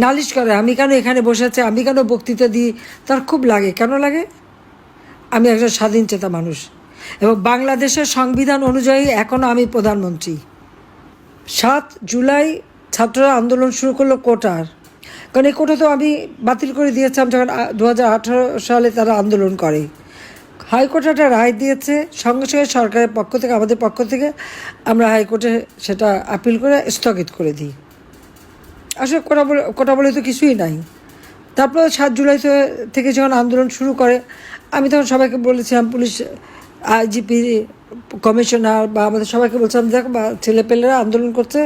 নালিশ করে, আমি কেন এখানে বসে আছি, আমি কেন বক্তৃতা দিই। তার খুব লাগে। কেন লাগে? আমি একজন স্বাধীন চেতা মানুষ এবং বাংলাদেশের সংবিধান অনুযায়ী এখনও আমি প্রধানমন্ত্রী। 7 জুলাই ছাত্ররা আন্দোলন শুরু করলো কোটার, কারণ এই কোটা তো আমি বাতিল করে দিয়েছিলাম যখন 2018 সালে তারা আন্দোলন করে। হাইকোর্ট একটা রায় দিয়েছে, সঙ্গে সঙ্গে সরকারের পক্ষ থেকে, আমাদের পক্ষ থেকে আমরা হাইকোর্টে সেটা আপিল করে স্থগিত করে দিই। আসলে কোটা বলে তো কিছুই নাই। তারপর 7 জুলাই থেকে যখন আন্দোলন শুরু করে, আমি তখন সবাইকে বলেছিলাম, পুলিশ আইজিপি কমিশনার বা আমাদের সবাইকে বলছিলাম, দেখো ছেলেপেলেরা আন্দোলন করছে,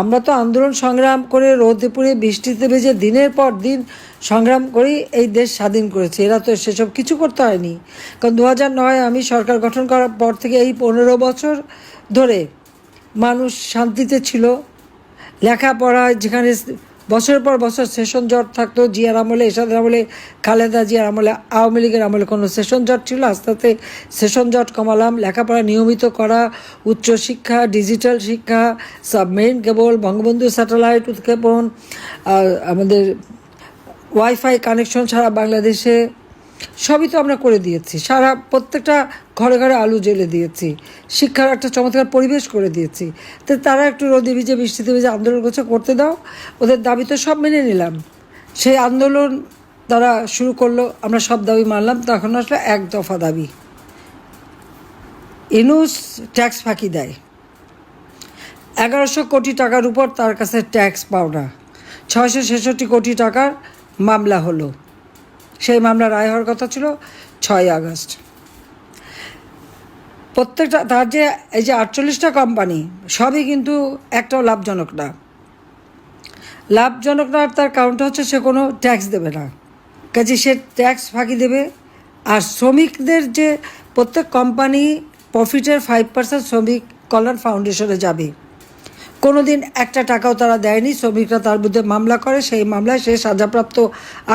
আমরা তো আন্দোলন সংগ্রাম করে রোদে পুড়ে বৃষ্টিতে ভেজে দিনের পর দিন সংগ্রাম করেই এই দেশ স্বাধীন করেছে। এরা তো সেসব কিছু করতে হয়নি। কারণ 2009 আমি সরকার গঠন করার পর থেকে এই 15 বছর ধরে মানুষ শান্তিতে ছিল। লেখাপড়ায় যেখানে বছরের পর বছর সেশন জট থাকতো, জিয়ার আমলে, এরশাদের আমলে, খালেদা জিয়ার আমলে, আওয়ামী লীগের আমলে কোনো সেশন জট ছিল, আস্তে আস্তে সেশন জট কমালাম। লেখাপড়া নিয়মিত করা, উচ্চশিক্ষা, ডিজিটাল শিক্ষা, সাবমেরিন কেবল, বঙ্গবন্ধু স্যাটেলাইট উৎক্ষেপণ, আমাদের ওয়াইফাই কানেকশন সারা বাংলাদেশে, সবই তো আমরা করে দিয়েছি। প্রত্যেকটা ঘরে ঘরে আলু জ্বেলে দিয়েছি, শিক্ষার একটা চমৎকার পরিবেশ করে দিয়েছি। তো তারা একটু রোদে ভিজে বৃষ্টিতে ভিজে আন্দোলন করতে দাও, ওদের দাবি তো সব মেনে নিলাম। সেই আন্দোলন তারা শুরু করলো, আমরা সব দাবি মানলাম। তখন আসলে এক দফা দাবি, ইউনূস ট্যাক্স ফাঁকি দেয়। 1100 কোটি টাকার উপর তার কাছে ট্যাক্স পাওনা, 666 কোটি টাকার মামলা হলো। সেই মামলা রায় হওয়ার কথা ছিল 6 আগস্ট। প্রত্যেকটা তার যে এই যে 48টা কোম্পানি, সবই কিন্তু একটাও লাভজনক না। লাভজনক না, তার কারণটা হচ্ছে সে কোনো ট্যাক্স দেবে না, কাজে সে ট্যাক্স ফাঁকি দেবে। আর শ্রমিকদের যে প্রত্যেক কোম্পানি প্রফিটের 5% শ্রমিক কল্যাণ ফাউন্ডেশনে যাবে। কোনো দিন একটা টাকাও তারা দেয়নি। শ্রমিকরা তার বিরুদ্ধে মামলা করে, সেই মামলায় সে সাজাপ্রাপ্ত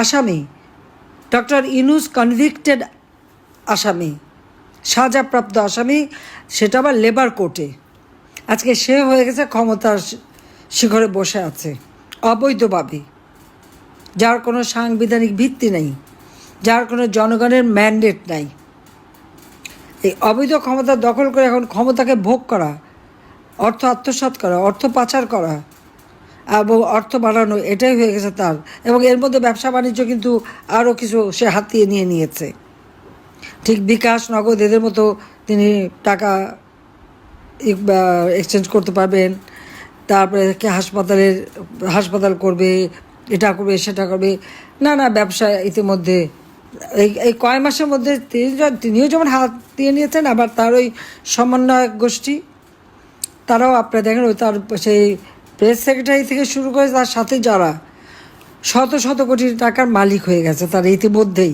আসামি। ডক্টর ইউনূস কনভিক্টেড আসামি, সাজাপ্রাপ্ত আসামি, সেটা আবার লেবার কোর্টে। আজকে সে হয়ে গেছে ক্ষমতার শিখরে বসে আছে অবৈধভাবে, যার কোনো সাংবিধানিক ভিত্তি নেই, যার কোনো জনগণের ম্যান্ডেট নাই। এই অবৈধ ক্ষমতা দখল করে এখন ক্ষমতাকে ভোগ করা, অর্থ আত্মসাৎ করা, অর্থ পাচার করা এবং অর্থ বাড়ানো, এটাই হয়ে গেছে তার। এবং এর মধ্যে ব্যবসা বাণিজ্য কিন্তু আরও কিছু সে হাতিয়ে নিয়েছে। ঠিক বিকাশ, নগদ এদের মতো তিনি টাকা এক্সচেঞ্জ করতে পারবেন। তারপরে হাসপাতাল করবে, এটা করবে, সেটা করবে, না ব্যবসা ইতিমধ্যে এই কয় মাসের মধ্যে তিনিও যেমন হাত দিয়ে নিয়েছেন, আবার তার ওই সমন্বয়ক গোষ্ঠী তারাও আপনারা দেখেন, ওই তার সেই প্রেস সেক্রেটারি থেকে শুরু করে তার সাথে যারা শত শত কোটি টাকার মালিক হয়ে গেছে তারা ইতিমধ্যেই।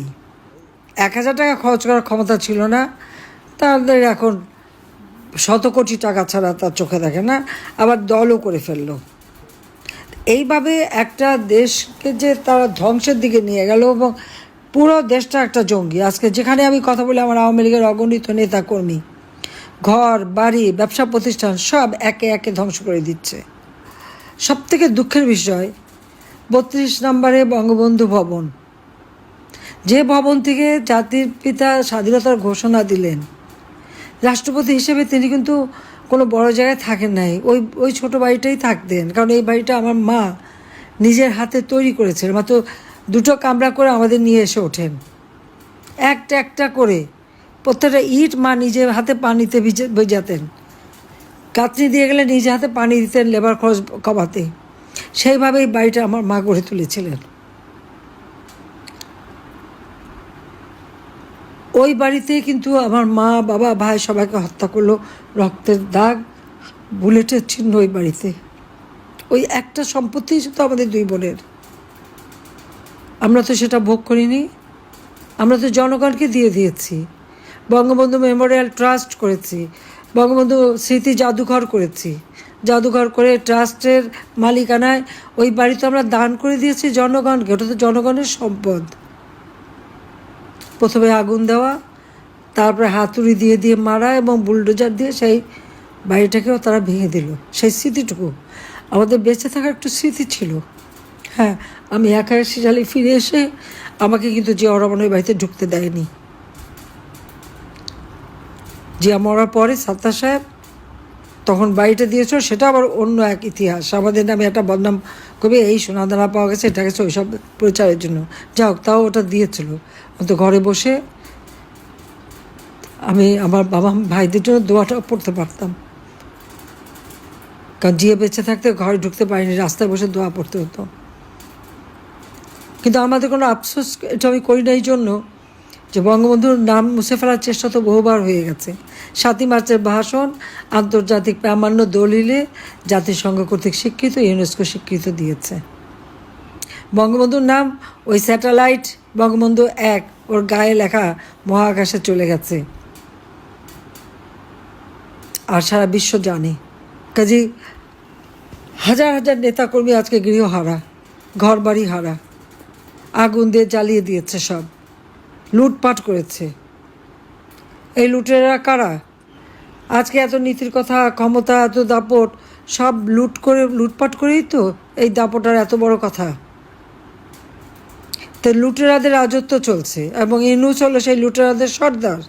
1000 টাকা খরচ করার ক্ষমতা ছিল না তাদের, এখন শত কোটি টাকা ছাড়া তার চোখে দেখে না, আবার দলও করে ফেললো। এইভাবে একটা দেশকে যে তারা ধ্বংসের দিকে নিয়ে গেল, এবং পুরো দেশটা একটা জঙ্গি। আজকে যেখানে আমি কথা বলি, আমার আওয়ামী লীগের অগণিত নেতা কর্মী ঘর বাড়ি ব্যবসা প্রতিষ্ঠান সব একে একে ধ্বংস করে দিচ্ছে। সবথেকে দুঃখের বিষয়, 32 নম্বরে বঙ্গবন্ধু ভবন, যে ভবন থেকে জাতির পিতা স্বাধীনতার ঘোষণা দিলেন, রাষ্ট্রপতি হিসেবে তিনি কিন্তু কোনো বড় জায়গায় থাকেন নাই, ওই ছোট বাড়িটাই থাকতেন। কারণ এই বাড়িটা আমার মা নিজের হাতে তৈরি করেছেন। মাত্র 2টো কামরা করে আমাদের নিয়ে এসে ওঠেন, একটা একটা করে প্রত্যেকটা ইট মা নিজের হাতে পানিতে ভেজাতেন, কাতনি দিয়ে গেলে নিজে হাতে পানি দিতেন লেবার খরচ কমাতে। সেইভাবেই বাড়িটা আমার মা গড়ে তুলেছিলেন। ওই বাড়িতে কিন্তু আমার মা, বাবা, ভাই সবাইকে হত্যা করলো, রক্তের দাগ, বুলেটের চিহ্ন ওই বাড়িতে। ওই একটা সম্পত্তি তো আমাদের 2 বোনের, আমরা তো সেটা ভোগ করিনি, আমরা তো জনগণকে দিয়ে দিয়েছি। বঙ্গবন্ধু মেমোরিয়াল ট্রাস্ট করেছি, বঙ্গবন্ধু স্মৃতি জাদুঘর করেছি, জাদুঘর করে ট্রাস্টের মালিকানায় ওই বাড়িতে আমরা দান করে দিয়েছি জনগণকে। ওটা তো জনগণের সম্পদ। প্রথমে আগুন দেওয়া, তারপরে হাতুড়ি দিয়ে মারা এবং বুলডোজার দিয়ে সেই বাড়িটাকেও তারা ভেঙে দিল। সেই স্মৃতিটুকু আমাদের বেঁচে থাকার একটু স্মৃতি ছিল। হ্যাঁ, আমি একা সিরালি ফিরে এসে আমাকে কিন্তু জিয়াউর রহমানের বাড়িতে ঢুকতে দেয়নি। জিয়া মরার পরে সাত্তার সাহেব তখন বাড়িটা দিয়েছিল, সেটা আবার অন্য এক ইতিহাস। আমাদের নামে একটা বদনাম করবে, এই সোনাদানা পাওয়া গেছে, এটা গেছে, ওইসব প্রচারের জন্য। যা হোক, তাও ওটা দিয়েছিল। অন্ত ঘরে বসে আমি আমার বাবা ভাইদের জন্য দোয়াটা পড়তে পারতাম, কারণ জিয়ে বেঁচে থাকতে ঘরে ঢুকতে পারিনি, রাস্তায় বসে দোয়া পড়তে হতো। কিন্তু আমাদের কোনো আফসোস এটা আমি করি না এই জন্য যে বঙ্গবন্ধুর নাম মুছে ফেলার চেষ্টা তো বহুবার হয়ে গেছে। ৭ই মার্চের ভাষণ আন্তর্জাতিক প্রামাণ্য দলিলে জাতিসংঘ কর্তৃক স্বীকৃত, ইউনেস্কো স্বীকৃত দিয়েছে। বঙ্গবন্ধুর নাম ওই স্যাটেলাইট বঙ্গবন্ধু ১ ওর গায়ে লেখা মহাকাশে চলে গেছে, আর সারা বিশ্ব জানে। কাজে হাজার হাজার নেতাকর্মী আজকে গৃহহারা, ঘর বাড়ি হারা, আগুন দিয়ে জ্বালিয়ে দিয়েছে, সব লুটপাট করেছে। এই লুটেরা কারা? আজকে এত নীতির কথা, ক্ষমতা, এত দাপট, সব লুটপাট করেই তো এই দাপটার এত বড় কথা। তো লুটেরাদের রাজত্ব চলছে, এবং ইউনূস হলো সেই লুটেরাদের সর্দার।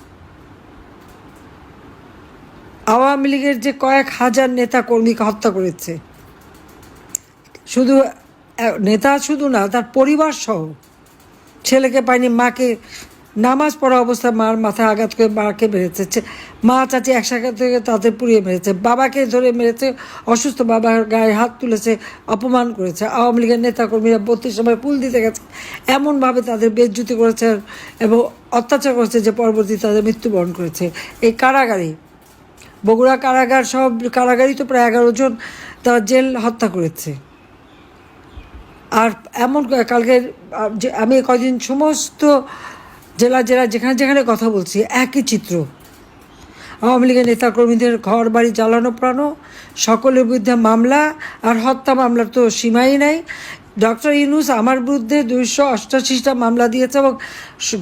আওয়ামী লীগের যে কয়েক হাজার নেতা কর্মীকে হত্যা করেছে, শুধু নেতা শুধু না, তার পরিবার সহ। ছেলেকে পায়নি, মাকে নামাজ পড়া অবস্থায় মার মাথায় আঘাত করে মাকে মেরেছে, মা চাচি একসাথে থেকে তাদের পুড়িয়ে মেরেছে, বাবাকে ধরে মেরেছে, অসুস্থ বাবার গায়ে হাত তুলেছে, অপমান করেছে। আওয়ামী লীগের নেতাকর্মীরা ৩২ সময় ফুল দিতে গেছে, এমনভাবে তাদের বেজ্জুতি করেছে এবং অত্যাচার করেছে যে পরবর্তীতে তাদের মৃত্যুবরণ করেছে। এই কারাগারে, বগুড়া কারাগার, সব কারাগারই তো প্রায় ১১ জন তারা জেল হত্যা করেছে। আর এমন কালকে আমি কদিন সমস্ত জেলা যেখানে যেখানে কথা বলছি, একই চিত্র। আওয়ামী লীগের নেতাকর্মীদের ঘর বাড়ি জ্বালানো প্রাণ, সকলের বিরুদ্ধে মামলা, আর হত্যা মামলার তো সীমাই নাই। ডক্টর ইউনূস আমার বিরুদ্ধে ২৮৮টা মামলা দিয়েছে, এবং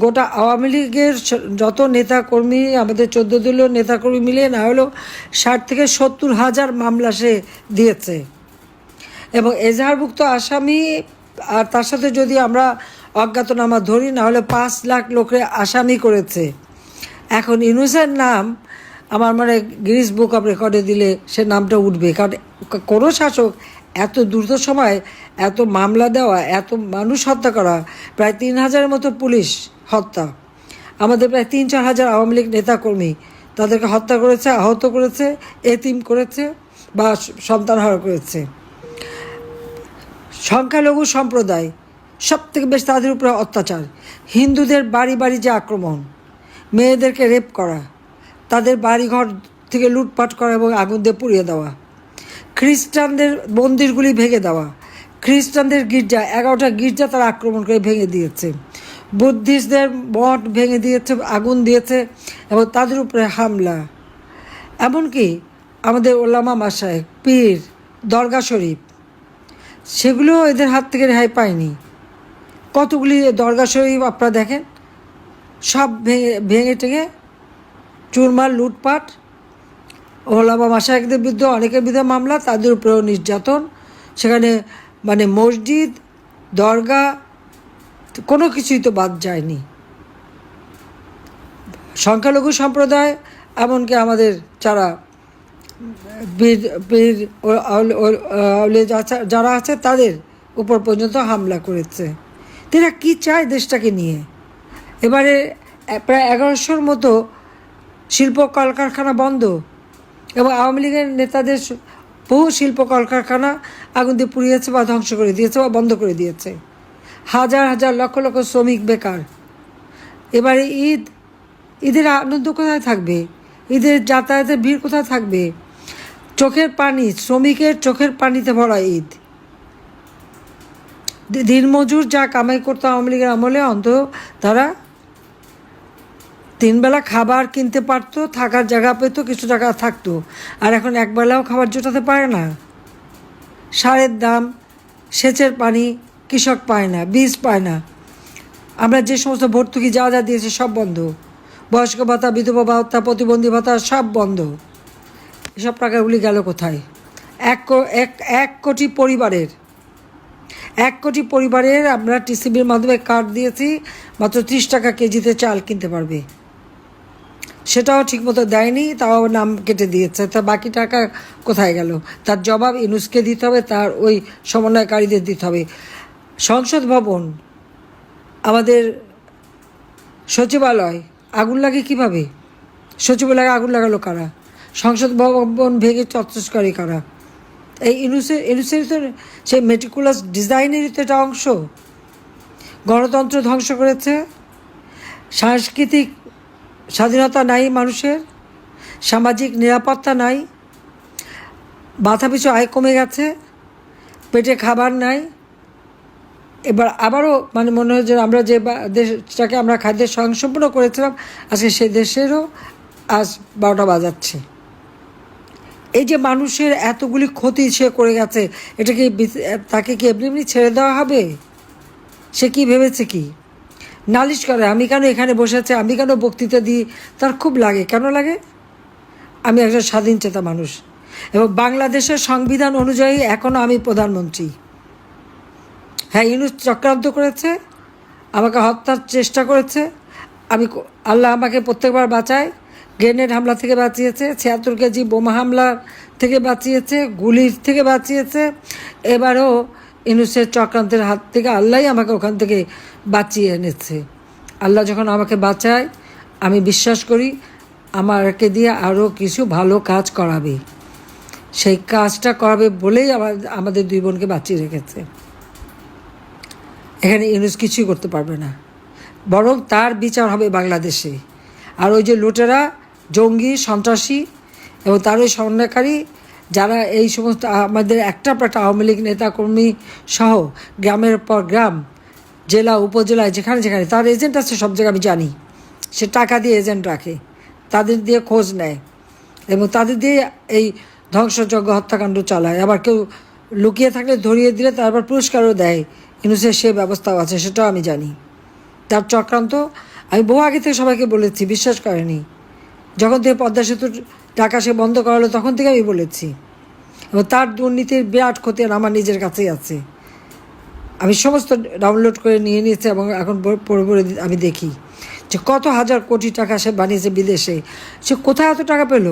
গোটা আওয়ামী লীগের যত নেতাকর্মী, আমাদের ১৪ দলীয় নেতাকর্মী মিলিয়ে না হলেও ৬০ থেকে ৭০ হাজার মামলা সে দিয়েছে। এবং এজাহারভুক্ত আসামি, আর তার সাথে যদি আমরা অজ্ঞাতনামা ধরি, না হলে ৫ লাখ লোকের আসামি করেছে। এখন ইউনূসের নাম আমার গিনিস বুক অফ রেকর্ডে দিলে সে নামটা উঠবে, কারণ কোনো শাসক এত দ্রুত সময় এত মামলা দেওয়া, এত মানুষ হত্যা করা, প্রায় ৩,০০০-এর মতো পুলিশ হত্যা, আমাদের প্রায় ৩-৪ হাজার আওয়ামী লীগ নেতাকর্মী তাদেরকে হত্যা করেছে, আহত করেছে, এতিম করেছে বা সন্তানহারা করেছে। সংখ্যালঘু সম্প্রদায় সবথেকে বেশি তাদের উপরে অত্যাচার, হিন্দুদের বাড়ি বাড়ি যে আক্রমণ, মেয়েদেরকে রেপ করা, তাদের বাড়িঘর থেকে লুটপাট করা এবং আগুন দিয়ে পুড়িয়ে দেওয়া, খ্রিস্টানদের মন্দিরগুলি ভেঙে দেওয়া, খ্রিস্টানদের গির্জা ১১টা গির্জা তারা আক্রমণ করে ভেঙে দিয়েছে, বুদ্ধিস্টদের মঠ ভেঙে দিয়েছে, আগুন দিয়েছে এবং তাদের উপরে হামলা। এমনকি আমাদের ওলামা মাশায়েখ, পীর, দরগা শরীফ, সেগুলো এদের হাত থেকে রেহাই পায়নি। কতগুলি দরগা শরীফ আপনারা দেখেন, সব ভেঙে টেঙে চুরমার, লুটপাট। ওলামা মাশায়েখদের বিরুদ্ধে অনেকের বিরুদ্ধে মামলা, তাদের উপরেও নির্যাতন। সেখানে মসজিদ, দরগা, কোনো কিছুই তো বাদ যায়নি। সংখ্যালঘু সম্প্রদায়, এমনকি আমাদের যারা বীর যারা আছে তাদের উপর পর্যন্ত হামলা করেছে। তারা কী চায় দেশটাকে নিয়ে? এবারে প্রায় ১১০০-র মতো শিল্প কলকারখানা বন্ধ, এবং আওয়ামী লীগের নেতাদের বহু শিল্প কলকারখানা আগুন দিয়ে পুড়িয়েছে বা ধ্বংস করে দিয়েছে বা বন্ধ করে দিয়েছে। হাজার হাজার লক্ষ লক্ষ শ্রমিক বেকার। এবারে ঈদের আনন্দ কোথায় থাকবে? ঈদের যাতায়াতের ভিড় কোথায় থাকবে? চোখের পানি, শ্রমিকের চোখের পানিতে ভরা ঈদ। দিনমজুর যা কামাই করতো আওয়ামী লীগের আমলে, অন্তত তারা 3 বেলা খাবার কিনতে পারতো, থাকার জায়গা পেতো, কিছু টাকা থাকতো। আর এখন একবেলাও খাবার জোটাতে পারে না। সারের দাম, সেচের পানি কৃষক পায় না, বীজ পায় না। আমরা যে সমস্ত ভর্তুকি যা যা দিয়েছি সব বন্ধ। বয়স্ক ভাতা, বিধবা ভাতা, প্রতিবন্ধী ভাতা সব বন্ধ। এসব টাকাগুলি গেল কোথায়? 1 কোটি পরিবারের 1 কোটি পরিবারের আমরা টিসিবির মাধ্যমে কার্ড দিয়েছি, মাত্র 30 টাকা কেজিতে চাল কিনতে পারবে। সেটাও ঠিকমতো দেয়নি, তাও নাম কেটে দিয়েছে। তা বাকি টাকা কোথায় গেল? তার জবাব ইউনূসকে দিতে হবে, তার ওই সমন্বয়কারীদের দিতে হবে। সংসদ ভবন, আমাদের সচিবালয় আগুন লাগে কিভাবে? সচিবালয়ে আগুন লাগালো কারা? সংসদ ভবন ভেঙে তছনছ কারা? এই ইউনূসের তো সেই মেটিকুলাস ডিজাইনেরই তো এটা অংশ। গণতন্ত্র ধ্বংস করেছে, সাংস্কৃতিক স্বাধীনতা নাই মানুষের, সামাজিক নিরাপত্তা নাই, মাথাপিছু আয় কমে গেছে, পেটে খাবার নাই। এবার আবারও মনে হয় যে আমরা যে দেশটাকে আমরা খাদ্যের স্বয়ংসম্পূর্ণ করেছিলাম, আজকে সেই দেশেরও আজ 12টা বাজাচ্ছে। এই যে মানুষের এতগুলি ক্ষতি সে করে গেছে, এটা কি তাকে কি এমনি এমনি ছেড়ে দেওয়া হবে? সে কি ভেবেছে কি? নালিশ করে আমি কেন এখানে বসে আছি, আমি কেন বক্তৃতা দিই, তার খুব লাগে। কেন লাগে? আমি একজন স্বাধীনচেতা মানুষ এবং বাংলাদেশের সংবিধান অনুযায়ী এখনও আমি প্রধানমন্ত্রী। হ্যাঁ, ইউনূস চক্রান্ত করেছে, আমাকে হত্যার চেষ্টা করেছে। আল্লাহ আমাকে প্রত্যেকবার বাঁচায়। গ্রেনেড হামলা থেকে বাঁচিয়েছে, 76 কেজি বোমা হামলা থেকে বাঁচিয়েছে, গুলির থেকে বাঁচিয়েছে। এবারও ইউনূসের চক্রান্তের হাত থেকে আল্লাহই আমাকে ওখান থেকে বাঁচিয়ে এনেছে। আল্লাহ যখন আমাকে বাঁচায়, আমি বিশ্বাস করি আমাকে দিয়ে আরও কিছু ভালো কাজ করাবে। সেই কাজটা করাবে বলেই আমাদের 2 বোনকে বাঁচিয়ে রেখেছে। এখানে ইউনূস কিছুই করতে পারবে না, বরং তার বিচার হবে বাংলাদেশে। আর ওই যে লুটেরা, জঙ্গি, সন্ত্রাসী এবং তার ওই সমন্বয়কারী যারা এই সমস্ত আমাদের একটা আওয়ামী লীগ নেতাকর্মী সহ গ্রামের পর গ্রাম, জেলা, উপজেলায় যেখানে যেখানে তার এজেন্ট আছে, সব জায়গায় আমি জানি। সে টাকা দিয়ে এজেন্ট রাখে, তাদের দিয়ে খোঁজ নেয় এবং তাদের দিয়ে এই ধ্বংসযজ্ঞ হত্যাকাণ্ড চালায়। আবার কেউ লুকিয়ে থাকলে ধরিয়ে দিলে তারপর পুরস্কারও দেয়। ইউনূসের সে ব্যবস্থাও আছে, সেটাও আমি জানি। তার চক্রান্ত আমি বহু আগে থেকে সবাইকে বলেছি, বিশ্বাস করেনি। যখন থেকে পদ্মা সেতুর টাকা সে বন্ধ করালো, তখন থেকে আমি বলেছি। এবং তার দুর্নীতির বিরাট ক্ষতি আমার নিজের কাছেই আছে। আমি সমস্ত ডাউনলোড করে নিয়ে নিয়েছি এবং এখন পড়ে পড়ে আমি দেখি যে কত হাজার কোটি টাকা সে বানিয়েছে বিদেশে। সে কোথায় এত টাকা পেল?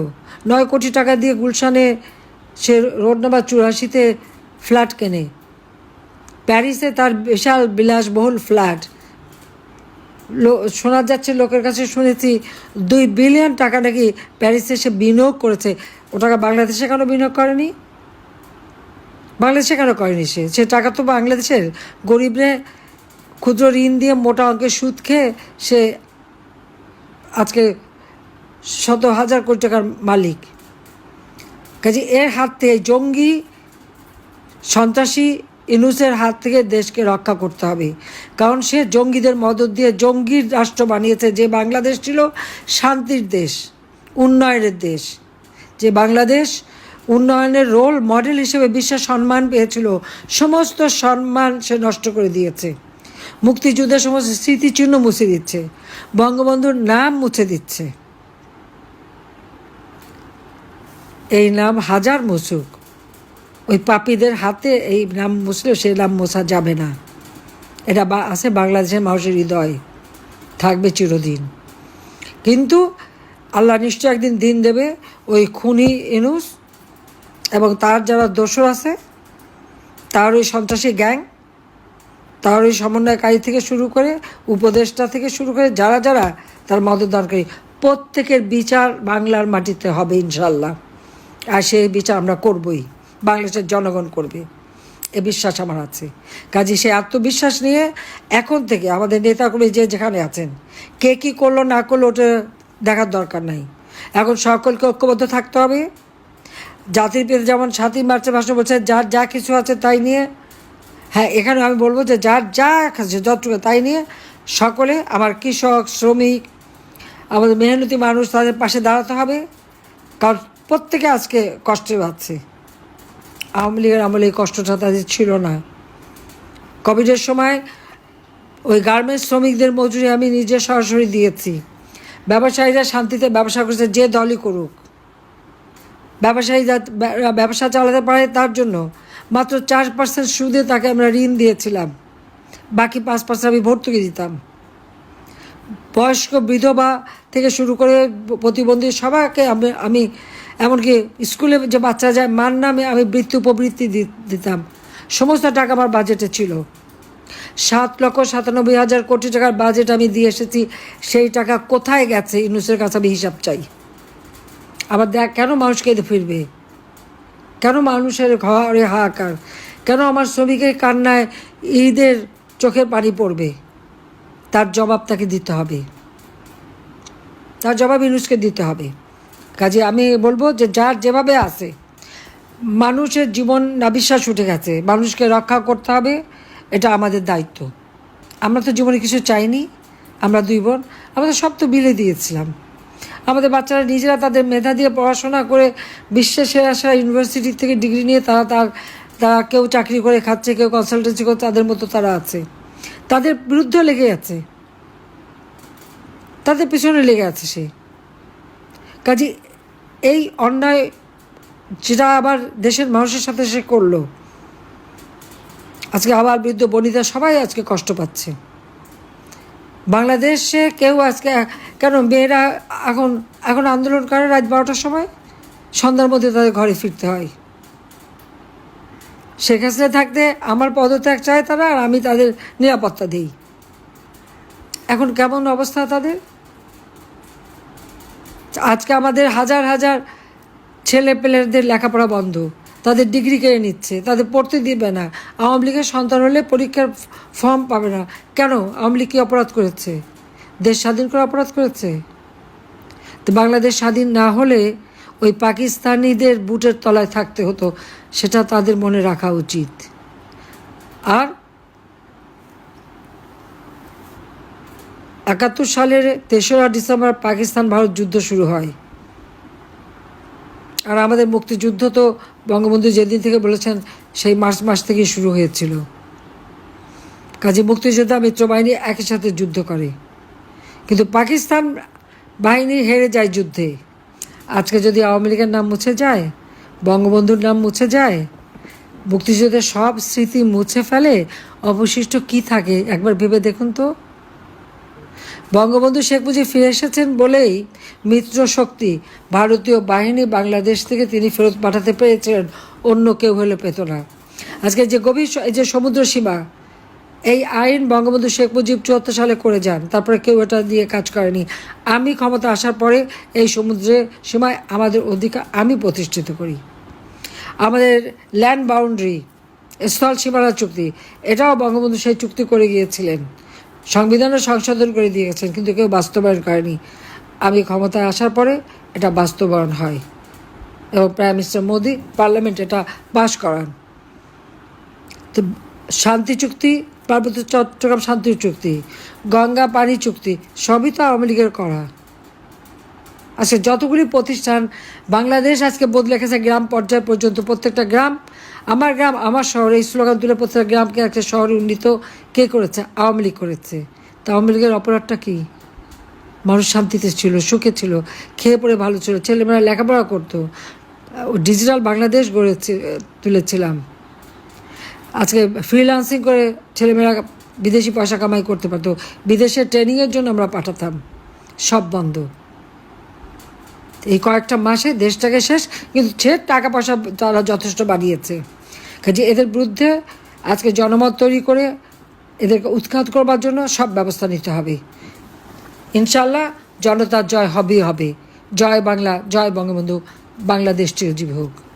9 কোটি টাকা দিয়ে গুলশানে সে রোড নাম্বার 84-তে ফ্ল্যাট কেনে। প্যারিসে তার বিশাল বিলাসবহুল ফ্ল্যাট। শোনা যাচ্ছে, লোকের কাছে শুনেছি 2 বিলিয়ন টাকা নাকি প্যারিসে সে বিনিয়োগ করেছে। ও টাকা বাংলাদেশে কেন বিনিয়োগ করেনি? বাংলাদেশে কেন করেনি? সে টাকা তো বাংলাদেশের গরিবরে ক্ষুদ্র ঋণ দিয়ে মোটা অঙ্কের সুদ খেয়ে সে আজকে শত হাজার কোটি টাকার মালিক। কাজে এর হাত থেকে, জঙ্গি সন্ত্রাসী ইউনূসের হাত থেকে দেশকে রক্ষা করতে হবে। কারণ সে জঙ্গিদের মদত দিয়ে জঙ্গির রাষ্ট্র বানিয়েছে। যে বাংলাদেশ ছিল শান্তির দেশ, উন্নয়নের দেশ, যে বাংলাদেশ উন্নয়নের রোল মডেল হিসেবে বিশ্বের সম্মান পেয়েছিল, সমস্ত সম্মান সে নষ্ট করে দিয়েছে। মুক্তিযুদ্ধের সমস্ত স্মৃতিচিহ্ন মুছে দিচ্ছে, বঙ্গবন্ধুর নাম মুছে দিচ্ছে। এই নাম হাজার মুছুক, ওই পাপীদের হাতে এই নাম মুছলেও সেই নাম মোছা যাবে না। এটা আছে বাংলাদেশের মানুষের হৃদয়, থাকবে চিরদিন। কিন্তু আল্লাহ নিশ্চয় একদিন দিন দেবে ওই খুনি ইউনূস এবং তার যারা দোসর আছে, তার ওই সন্ত্রাসী গ্যাং, তার ওই সমন্বয়কারী থেকে শুরু করে, উপদেষ্টা থেকে শুরু করে যারা যারা তার মদতদানকারী, প্রত্যেকের বিচার বাংলার মাটিতে হবে ইনশাল্লাহ। আর সেই বিচার আমরা করবই, বাংলাদেশের জনগণ করবে, এ বিশ্বাস আমার আছে। কাজে সেই আত্মবিশ্বাস নিয়ে এখন থেকে আমাদের নেতাগুলি যে যেখানে আছেন, কে কী করলো না করলো ওটা দেখার দরকার নাই। এখন সকলকে ঐক্যবদ্ধ থাকতে হবে। জাতির পিতা যেমন 7ই মার্চে ভাষণ বলছে, যার যা কিছু আছে তাই নিয়ে, হ্যাঁ এখানে আমি বলবো যে যার যা আছে যতটুকু তাই নিয়ে সকলে, আমার কৃষক, শ্রমিক, আমাদের মেহনতি মানুষ, তাদের পাশে দাঁড়াতে হবে। কারণ প্রত্যেকে আজকে কষ্টে পাচ্ছে। আওয়ামী লীগের আমলে এই কষ্টটা তাদের ছিল না। কোভিডের সময় ওই গার্মেন্টস শ্রমিকদের মজুরি আমি নিজে সরাসরি দিয়েছি। ব্যবসায়ীরা শান্তিতে ব্যবসা করছে, যে দলই করুক। ব্যবসায়ী ব্যবসা চালাতে পারে তার জন্য, মাত্র 4% সুদে তাকে আমরা ঋণ দিয়েছিলাম, বাকি 5% আমি ভর্তুকি দিতাম। বয়স্ক বিধবা থেকে শুরু করে প্রতিবন্ধী সবাইকে আমি এমনকি স্কুলে যে বাচ্চা যায় মার নামে আমি বৃত্তি উপবৃত্তি দিতাম। সমস্ত টাকা আমার বাজেটে ছিল। 7,97,000 কোটি টাকার বাজেট আমি দিয়ে এসেছি। সেই টাকা কোথায় গেছে ইউনূসের কাছে আমি হিসাব চাই। আবার দেখ, কেন মানুষ কেঁদে ফিরবে, কেন মানুষের ঘরে হাহাকার, কেন আমার শ্রমিকের কান্নায় ঈদের চোখের পানি পড়বে? তার জবাব তাকে দিতে হবে, তার জবাব ইউনূসকে দিতে হবে। কাজে আমি বলবো যে যার যেভাবে আছে, মানুষের জীবন নাবিশ্বাস উঠে গেছে, মানুষকে রক্ষা করতে হবে, এটা আমাদের দায়িত্ব। আমরা তো জীবনে কিছু চাইনি, আমরা 2 বোন, আমাদের সব তো বিলে দিয়েছিলাম। আমাদের বাচ্চারা নিজেরা তাদের মেধা দিয়ে পড়াশোনা করে বিশ্বের সেরা ইউনিভার্সিটি থেকে ডিগ্রি নিয়ে তারা কেউ চাকরি করে খাচ্ছে, কেউ কনসালটেন্সি করে, তাদের মতো তারা আছে। তাদের বিরুদ্ধে লেগে আছে, তাদের পিছনে লেগে আছে সে। কাজে এই অন্যায় যেটা আবার দেশের মানুষের সাথে সে করলো, আজকে আবার বৃদ্ধ বনিতা সবাই আজকে কষ্ট পাচ্ছে। বাংলাদেশে কেউ আজকে কেন মেয়েরা এখন আন্দোলন করে রাত 12টার সময়, সন্ধ্যার মধ্যে তাদের ঘরে ফিরতে হয়। শেখ হাসিনা থাকতে আমার পদত্যাগ চায় তারা, আর আমি তাদের নিরাপত্তা দিই। এখন কেমন অবস্থা তাদের? আজকে আমাদের হাজার হাজার ছেলে পেলেদের লেখাপড়া বন্ধ, তাদের ডিগ্রি কেড়ে নিচ্ছে, তাদের পড়তে দিবে না। আওয়ামী লীগের সন্তান হলে পরীক্ষার ফর্ম পাবে না। কেন? আওয়ামী লীগ কী অপরাধ করেছে? দেশ স্বাধীন করে অপরাধ করেছে? তো বাংলাদেশ স্বাধীন না হলে ওই পাকিস্তানিদের বুটের তলায় থাকতে হতো, সেটা তাদের মনে রাখা উচিত। আর 71 সালের 3রা ডিসেম্বর পাকিস্তান ভারত যুদ্ধ শুরু হয়। আর আমাদের মুক্তিযুদ্ধ তো বঙ্গবন্ধু যেদিন থেকে বলেছেন সেই মার্চ মাস থেকেই শুরু হয়েছিল। কাজে মুক্তিযোদ্ধা মিত্রবাহিনী একই সাথে যুদ্ধ করে, কিন্তু পাকিস্তান বাহিনী হেরে যায় যুদ্ধে। আজকে যদি আওয়ামী লীগের নাম মুছে যায়, বঙ্গবন্ধুর নাম মুছে যায়, মুক্তিযুদ্ধের সব স্মৃতি মুছে ফেলে, অবশিষ্ট কি থাকে একবার ভেবে দেখুন তো। বঙ্গবন্ধু শেখ মুজিব ফিরে এসেছেন বলেই মিত্র শক্তি ভারতীয় বাহিনী বাংলাদেশ থেকে তিনি ফেরত পাঠাতে পেরেছিলেন, অন্য কেউ হলে পেত না। আজকে যে গভীর যে সমুদ্র সীমা, এই আইন বঙ্গবন্ধু শেখ মুজিব 74 সালে করে যান, তারপরে কেউ এটা দিয়ে কাজ করেনি। আমি ক্ষমতা আসার পরে এই সমুদ্রের সীমায় আমাদের অধিকার আমি প্রতিষ্ঠিত করি। আমাদের ল্যান্ড বাউন্ডারি, স্থল সীমানা চুক্তি, এটাও বঙ্গবন্ধু সেই চুক্তি করে গিয়েছিলেন, সংবিধানও সংশোধন করে দিয়ে গেছেন, কিন্তু কেউ বাস্তবায়ন করেনি। আমি ক্ষমতায় আসার পরে এটা বাস্তবায়ন হয় এবং প্রাইম মিনিস্টার মোদি পার্লামেন্ট এটা পাশ করান। তো শান্তি চুক্তি, পার্বত্য চট্টগ্রাম শান্তি চুক্তি, গঙ্গা পানি চুক্তি, সবই তো আওয়ামী লীগের করা। আজকে যতগুলি প্রতিষ্ঠান বাংলাদেশ আজকে বদলে গেছে গ্রাম পর্যায় পর্যন্ত, প্রত্যেকটা গ্রাম আমার গ্রাম আমার শহর, এই স্লোগান তুলে প্রত্যেকটা গ্রামকে একটা শহরে উন্নীত কে করেছে? আওয়ামী লীগ করেছে। তা আওয়ামী লীগের অপরাধটা কী? মানুষ শান্তিতে ছিল, সুখে ছিল, খেয়ে পড়ে ভালো ছিল, ছেলেমেয়েরা লেখাপড়া করতো, ডিজিটাল বাংলাদেশ গড়ে তুলেছিলাম। আজকে ফ্রিল্যান্সিং করে ছেলেমেয়েরা বিদেশি পয়সা কামাই করতে পারতো, বিদেশে ট্রেনিংয়ের জন্য আমরা পাঠাতাম, সব বন্ধ। এই কয়েকটা মাসে দেশটাকে শেষ, কিন্তু সে টাকা পয়সা তারা যথেষ্ট বাড়িয়েছে। কাজে এদের বিরুদ্ধে আজকে জনমত তৈরি করে এদেরকে উৎখাত করবার জন্য সব ব্যবস্থা নিতে হবে। ইনশাল্লাহ জনতার জয় হবেই হবে। জয় বাংলা, জয় বঙ্গবন্ধু, বাংলাদেশ চিরজীবী হোক।